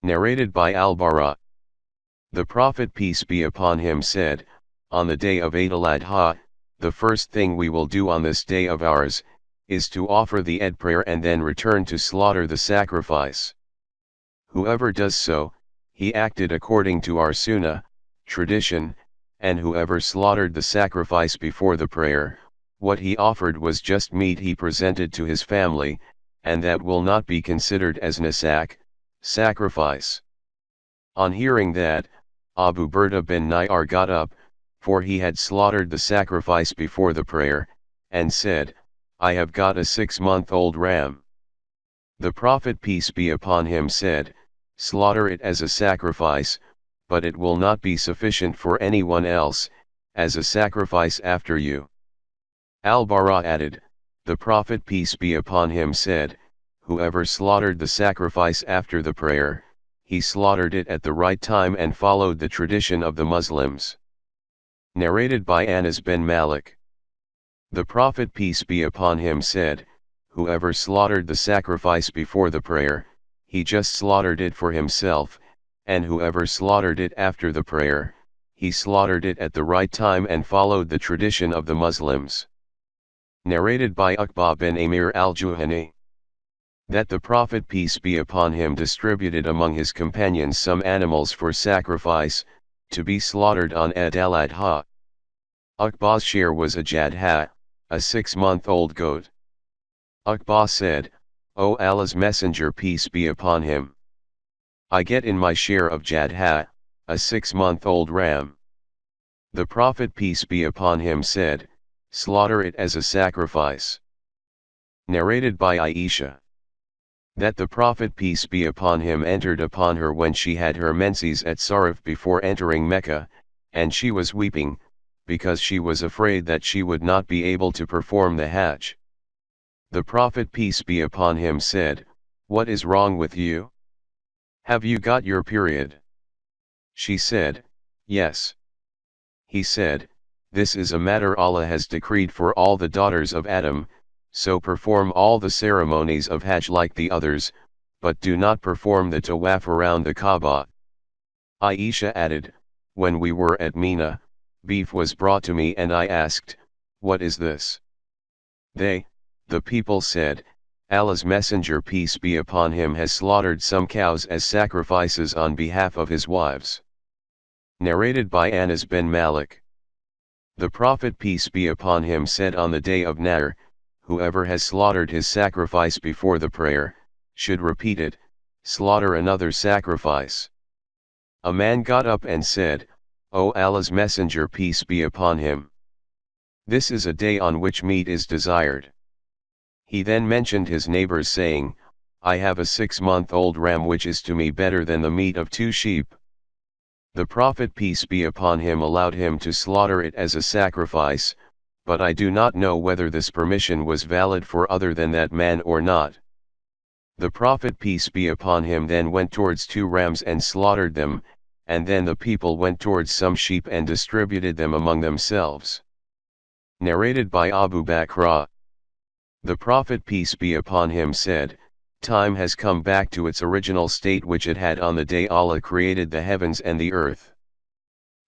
Narrated by Al-Bara. The Prophet peace be upon him said, on the day of Eid al-Adha, the first thing we will do on this day of ours, is to offer the Eid prayer and then return to slaughter the sacrifice. Whoever does so, he acted according to our sunnah, tradition, and whoever slaughtered the sacrifice before the prayer, what he offered was just meat he presented to his family, and that will not be considered as nasak, sacrifice. On hearing that, Abu Burda bin Nayar got up, for he had slaughtered the sacrifice before the prayer, and said, I have got a 6-month-old ram. The Prophet peace be upon him said, slaughter it as a sacrifice, but it will not be sufficient for anyone else, as a sacrifice after you. Al-Bara added, the Prophet peace be upon him said, whoever slaughtered the sacrifice after the prayer, he slaughtered it at the right time and followed the tradition of the Muslims. Narrated by Anas bin Malik. The Prophet peace be upon him said, whoever slaughtered the sacrifice before the prayer, he just slaughtered it for himself, and whoever slaughtered it after the prayer, he slaughtered it at the right time and followed the tradition of the Muslims. Narrated by Uqba bin Amir al-Juhani. That the Prophet peace be upon him distributed among his companions some animals for sacrifice, to be slaughtered on Eid al-Adha. Uqba's share was a jadha, a 6-month-old goat. Uqba said, O Allah's Messenger peace be upon him, I get in my share of jadha, a 6-month-old ram. The Prophet peace be upon him said, slaughter it as a sacrifice. Narrated by Aisha. That the Prophet peace be upon him entered upon her when she had her menses at Sarif before entering Mecca, and she was weeping, because she was afraid that she would not be able to perform the Hajj. The Prophet peace be upon him said, what is wrong with you? Have you got your period? She said, yes. He said, this is a matter Allah has decreed for all the daughters of Adam, so perform all the ceremonies of Hajj like the others, but do not perform the tawaf around the Kaaba. Aisha added, when we were at Mina, beef was brought to me and I asked, what is this? They, the people said, Allah's Messenger peace be upon him has slaughtered some cows as sacrifices on behalf of his wives. Narrated by Anas bin Malik. The Prophet peace be upon him said on the day of Nahr, whoever has slaughtered his sacrifice before the prayer, should repeat it, slaughter another sacrifice. A man got up and said, O Allah's Messenger peace be upon him, this is a day on which meat is desired. He then mentioned his neighbors saying, I have a 6-month-old ram which is to me better than the meat of 2 sheep. The Prophet peace be upon him allowed him to slaughter it as a sacrifice, but I do not know whether this permission was valid for other than that man or not. The Prophet peace be upon him then went towards 2 rams and slaughtered them, and then the people went towards some sheep and distributed them among themselves. Narrated by Abu Bakr. The Prophet peace be upon him said, time has come back to its original state which it had on the day Allah created the heavens and the earth.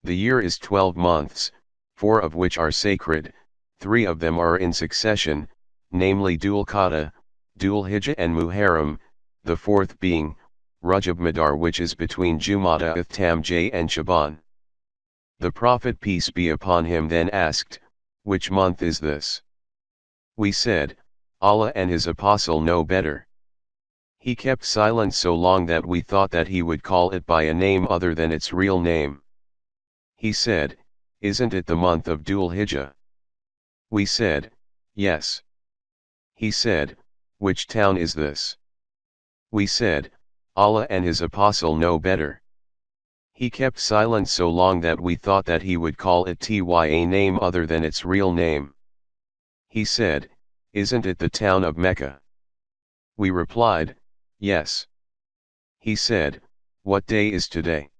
The year is 12 months, 4 of which are sacred, 3 of them are in succession, namely Dhul Qa'dah, Dhul Hijjah and Muharram, the 4th being Rajab Madar, which is between Jumada Tamjay and Shaban. The Prophet peace be upon him then asked, which month is this? We said, Allah and his apostle know better. He kept silent so long that we thought that he would call it by a name other than its real name. He said, isn't it the month of Dhul Hijjah? We said, yes. He said, which town is this? We said, Allah and his apostle know better. He kept silent so long that we thought that he would call it a name other than its real name. He said, isn't it the town of Mecca? We replied, yes. He said, what day is today?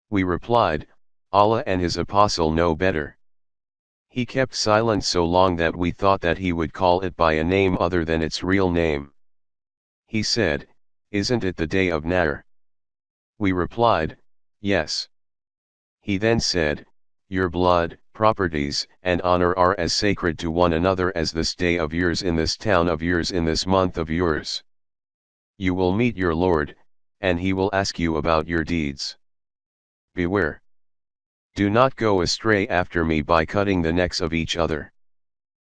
We replied, Allah and his apostle know better. He kept silent so long that we thought that he would call it by a name other than its real name. He said, isn't it the day of Nahr? We replied, yes. He then said, your blood, properties, and honor are as sacred to one another as this day of yours in this town of yours in this month of yours. You will meet your Lord, and he will ask you about your deeds. Beware. Do not go astray after me by cutting the necks of each other.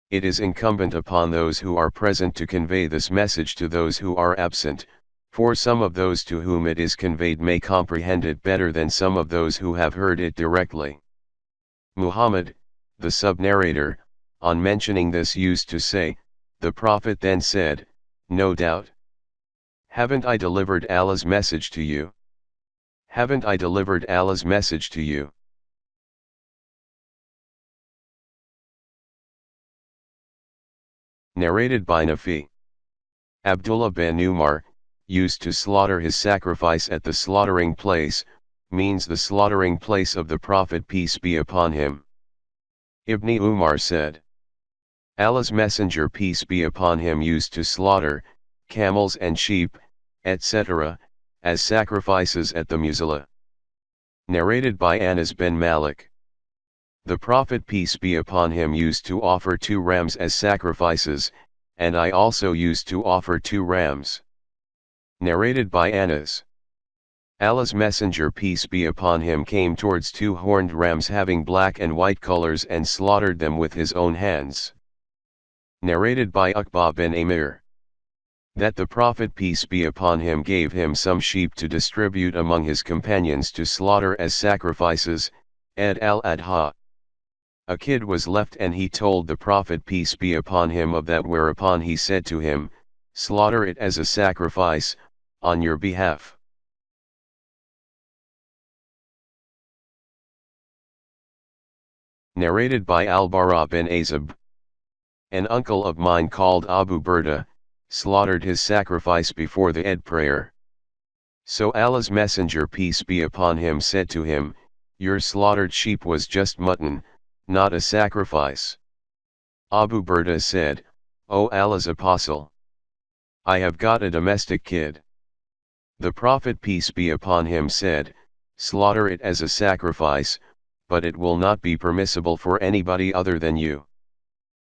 It is incumbent upon those who are present to convey this message to those who are absent, for some of those to whom it is conveyed may comprehend it better than some of those who have heard it directly. Muhammad, the sub-narrator, on mentioning this used to say, the Prophet then said, no doubt. Haven't I delivered Allah's message to you? Haven't I delivered Allah's message to you? Narrated by Nafi. Abdullah bin Umar, used to slaughter his sacrifice at the slaughtering place, means the slaughtering place of the Prophet peace be upon him. Ibn Umar said, Allah's Messenger peace be upon him used to slaughter, camels and sheep, etc., as sacrifices at the Musalla. Narrated by Anas bin Malik. The Prophet peace be upon him used to offer 2 rams as sacrifices, and I also used to offer 2 rams. Narrated by Anas. Allah's Messenger peace be upon him came towards 2 horned rams having black and white colors and slaughtered them with his own hands. Narrated by Uqba bin Amir. That the Prophet peace be upon him gave him some sheep to distribute among his companions to slaughter as sacrifices, Eid al-Adha. A kid was left and he told the Prophet peace be upon him of that, whereupon he said to him, slaughter it as a sacrifice, on your behalf. Narrated by Al-Bara bin Azib. An uncle of mine called Abu Burda, slaughtered his sacrifice before the Eid prayer. So Allah's Messenger peace be upon him said to him, your slaughtered sheep was just mutton, not a sacrifice. Abu Burda said, O Allah's Apostle, I have got a domestic kid. The Prophet peace be upon him said, slaughter it as a sacrifice, but it will not be permissible for anybody other than you.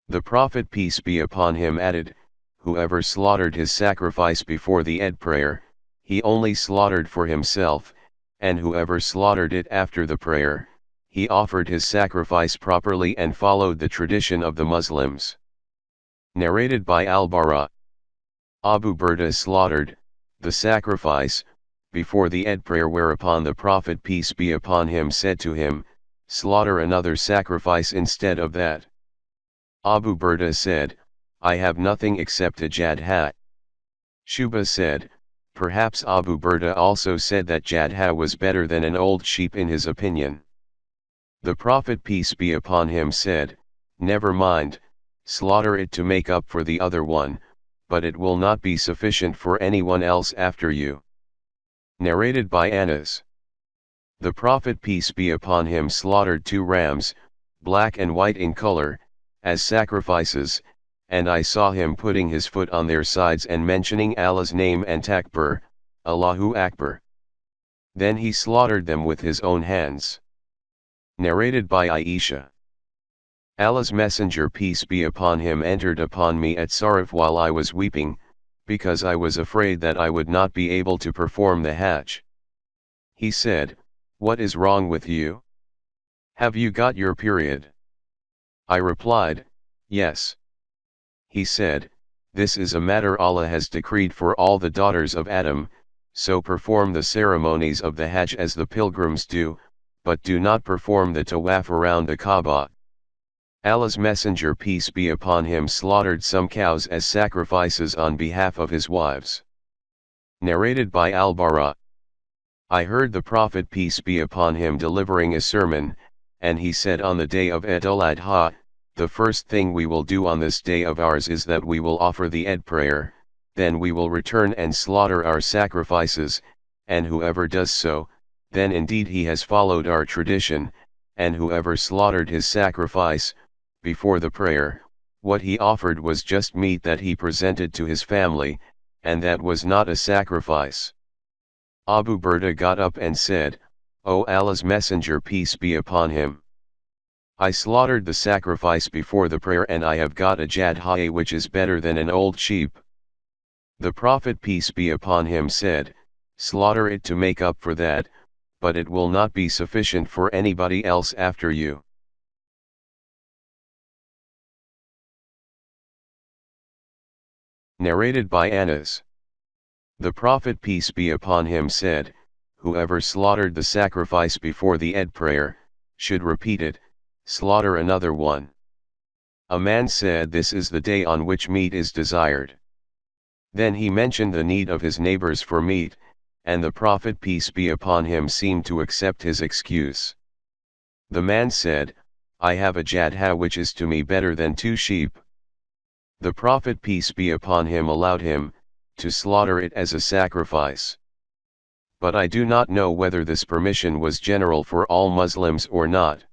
The Prophet peace be upon him added, whoever slaughtered his sacrifice before the Eid prayer, he only slaughtered for himself, and whoever slaughtered it after the prayer, he offered his sacrifice properly and followed the tradition of the Muslims. Narrated by Al-Bara. Abu Burda slaughtered the sacrifice before the Eid prayer, whereupon the Prophet peace be upon him said to him, slaughter another sacrifice instead of that. Abu Burda said, I have nothing except a jadha. Shuba said, perhaps Abu Burda also said that jadha was better than an old sheep in his opinion. The Prophet peace be upon him said, never mind, slaughter it to make up for the other one, but it will not be sufficient for anyone else after you. Narrated by Anas. The Prophet peace be upon him slaughtered 2 rams, black and white in color, as sacrifices, and I saw him putting his foot on their sides and mentioning Allah's name and takbir, Allahu Akbar. Then he slaughtered them with his own hands. Narrated by Aisha. Allah's Messenger peace be upon him entered upon me at Sarif while I was weeping, because I was afraid that I would not be able to perform the Hajj. He said, what is wrong with you? Have you got your period? I replied, yes. He said, this is a matter Allah has decreed for all the daughters of Adam, so perform the ceremonies of the Hajj as the pilgrims do, but do not perform the tawaf around the Kaaba. Allah's Messenger peace be upon him slaughtered some cows as sacrifices on behalf of his wives. Narrated by Al-Bara. I heard the Prophet peace be upon him delivering a sermon, and he said on the day of Eid al-Adha, the first thing we will do on this day of ours is that we will offer the Eid prayer, then we will return and slaughter our sacrifices, and whoever does so, then indeed he has followed our tradition, and whoever slaughtered his sacrifice, before the prayer, what he offered was just meat that he presented to his family, and that was not a sacrifice. Abu Burda got up and said, O Allah's Messenger, peace be upon him, I slaughtered the sacrifice before the prayer and I have got a jadhaya which is better than an old sheep. The Prophet, peace be upon him, said, slaughter it to make up for that, but it will not be sufficient for anybody else after you. Narrated by Anas. The Prophet, peace be upon him, said, whoever slaughtered the sacrifice before the Eid prayer, should repeat it, slaughter another one. A man said, this is the day on which meat is desired. Then he mentioned the need of his neighbors for meat, and the Prophet, peace be upon him, seemed to accept his excuse. The man said, I have a jadha which is to me better than 2 sheep. The Prophet, peace be upon him, allowed him to slaughter it as a sacrifice. But I do not know whether this permission was general for all Muslims or not.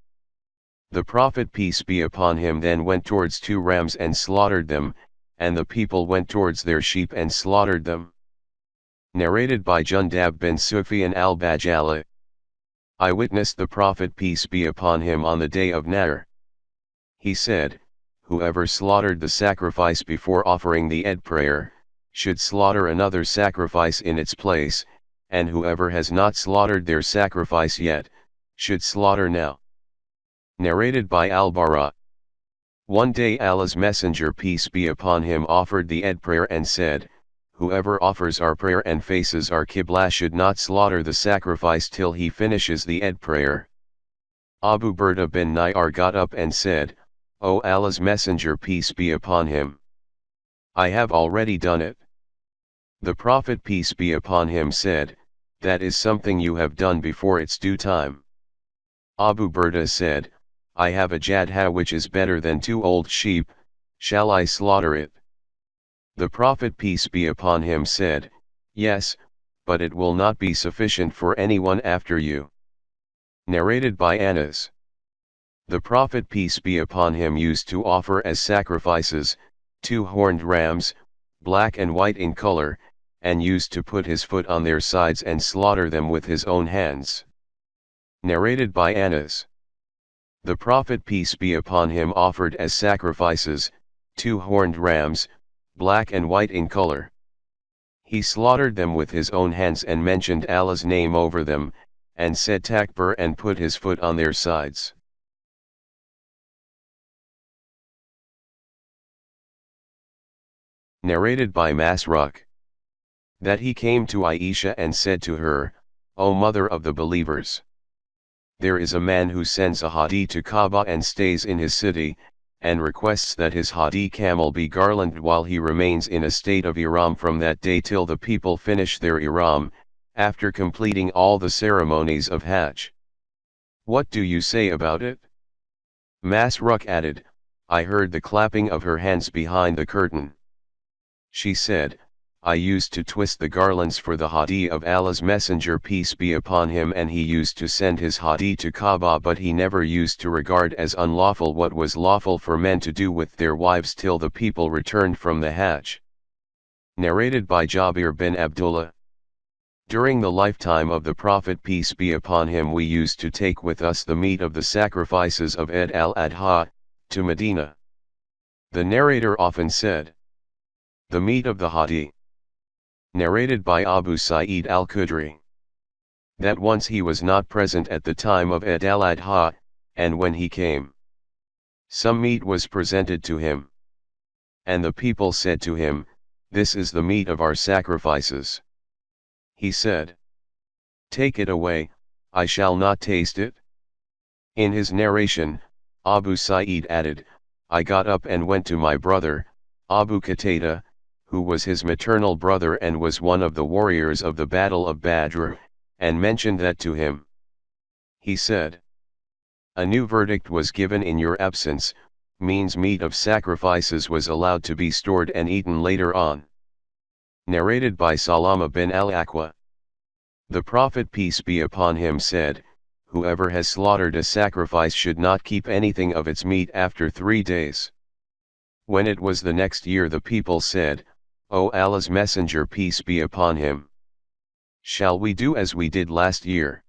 The Prophet, peace be upon him, then went towards 2 rams and slaughtered them, and the people went towards their sheep and slaughtered them. Narrated by Jundab bin Sufyan al-Bajali. I witnessed the Prophet, peace be upon him, on the day of Nahr. He said, whoever slaughtered the sacrifice before offering the Eid prayer, should slaughter another sacrifice in its place, and whoever has not slaughtered their sacrifice yet, should slaughter now. Narrated by Al-Bara. One day Allah's Messenger, peace be upon him, offered the Eid prayer and said, whoever offers our prayer and faces our Qibla should not slaughter the sacrifice till he finishes the Eid prayer. Abu Burda bin Nayar got up and said, O Allah's Messenger, peace be upon him, I have already done it. The Prophet, peace be upon him, said, that is something you have done before its due time. Abu Burda said, I have a jadha which is better than 2 old sheep, shall I slaughter it? The Prophet, peace be upon him, said, yes, but it will not be sufficient for anyone after you. Narrated by Anas. The Prophet, peace be upon him, used to offer as sacrifices 2 horned rams, black and white in color, and used to put his foot on their sides and slaughter them with his own hands. Narrated by Anas. The Prophet, peace be upon him, offered as sacrifices 2 horned rams, black and white in color. He slaughtered them with his own hands and mentioned Allah's name over them, and said Takbir and put his foot on their sides. Narrated by Masruq. That he came to Aisha and said to her, O mother of the believers, there is a man who sends a hadi to Kaaba and stays in his city, and requests that his hadi camel be garlanded while he remains in a state of ihram from that day till the people finish their ihram, after completing all the ceremonies of Hajj. What do you say about it? Masruq added, I heard the clapping of her hands behind the curtain. She said, I used to twist the garlands for the hadi of Allah's Messenger, peace be upon him, and he used to send his hadi to Kaaba, but he never used to regard as unlawful what was lawful for men to do with their wives till the people returned from the Hajj. Narrated by Jabir bin Abdullah. During the lifetime of the Prophet, peace be upon him, we used to take with us the meat of the sacrifices of Eid al-Adha, to Medina. The narrator often said, the meat of the hadi. Narrated by Abu Sa'id al-Khudri. That once he was not present at the time of Eid al-Adha, and when he came, some meat was presented to him. And the people said to him, this is the meat of our sacrifices. He said, take it away, I shall not taste it. In his narration, Abu Sa'id added, I got up and went to my brother, Abu Qatada, who was his maternal brother and was one of the warriors of the Battle of Badr, and mentioned that to him. He said, a new verdict was given in your absence, means meat of sacrifices was allowed to be stored and eaten later on. Narrated by Salama bin al-Aqwa. The Prophet, peace be upon him, said, whoever has slaughtered a sacrifice should not keep anything of its meat after 3 days. When it was the next year, the people said, O Allah's Messenger, peace be upon him, Shall we do as we did last year?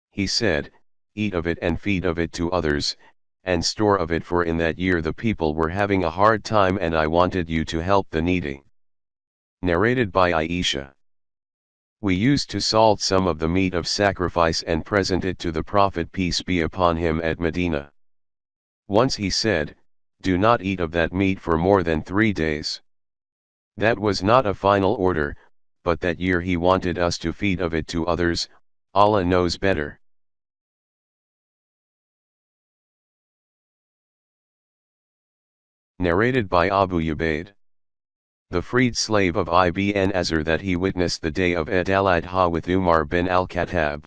He said, Eat of it and feed of it to others, and store of it, for in that year the people were having a hard time and I wanted you to help the needy. Narrated by Aisha. We used to salt some of the meat of sacrifice and present it to the Prophet peace be upon him at Medina. Once he said, Do not eat of that meat for more than 3 days. That was not a final order, but that year he wanted us to feed of it to others. Allah knows better. Narrated by Abu Ubaid. The freed slave of Ibn Azar that he witnessed the day of Eid al-Adha with Umar bin al-Khattab.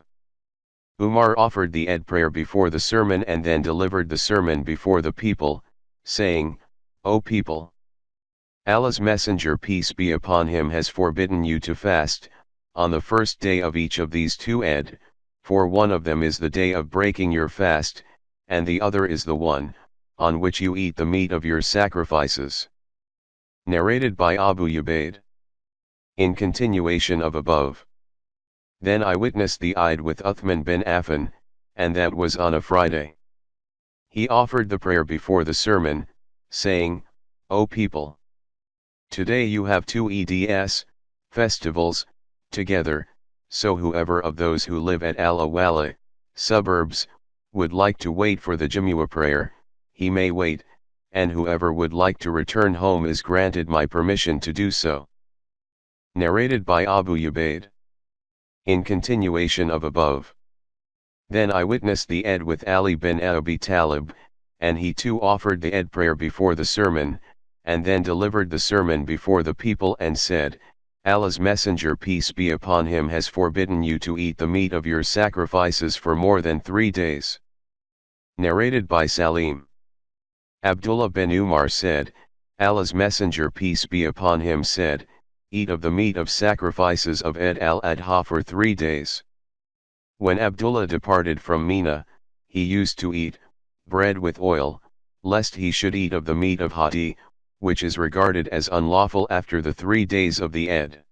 Umar offered the Eid prayer before the sermon and then delivered the sermon before the people, saying, O people! Allah's Messenger peace be upon him has forbidden you to fast, on the first day of each of these 2 Eid, for one of them is the day of breaking your fast, and the other is the one, on which you eat the meat of your sacrifices. Narrated by Abu Ubaid. In continuation of above. Then I witnessed the Eid with Uthman bin Affan, and that was on a Friday. He offered the prayer before the sermon, saying, O people! Today you have 2 Eids, festivals, together, so whoever of those who live at al-Awali, suburbs, would like to wait for the Jumu'ah prayer, he may wait, and whoever would like to return home is granted my permission to do so. Narrated by Abu Ubaid. In continuation of above. Then I witnessed the Eid with Ali bin Abi Talib, and he too offered the Eid prayer before the sermon, and then delivered the sermon before the people and said, Allah's Messenger peace be upon him has forbidden you to eat the meat of your sacrifices for more than 3 days. Narrated by Salim. Abdullah bin Umar said, Allah's Messenger peace be upon him said, Eat of the meat of sacrifices of Eid al-Adha for 3 days. When Abdullah departed from Mina, he used to eat bread with oil, lest he should eat of the meat of Hadi, which is regarded as unlawful after the 3 days of the Eid.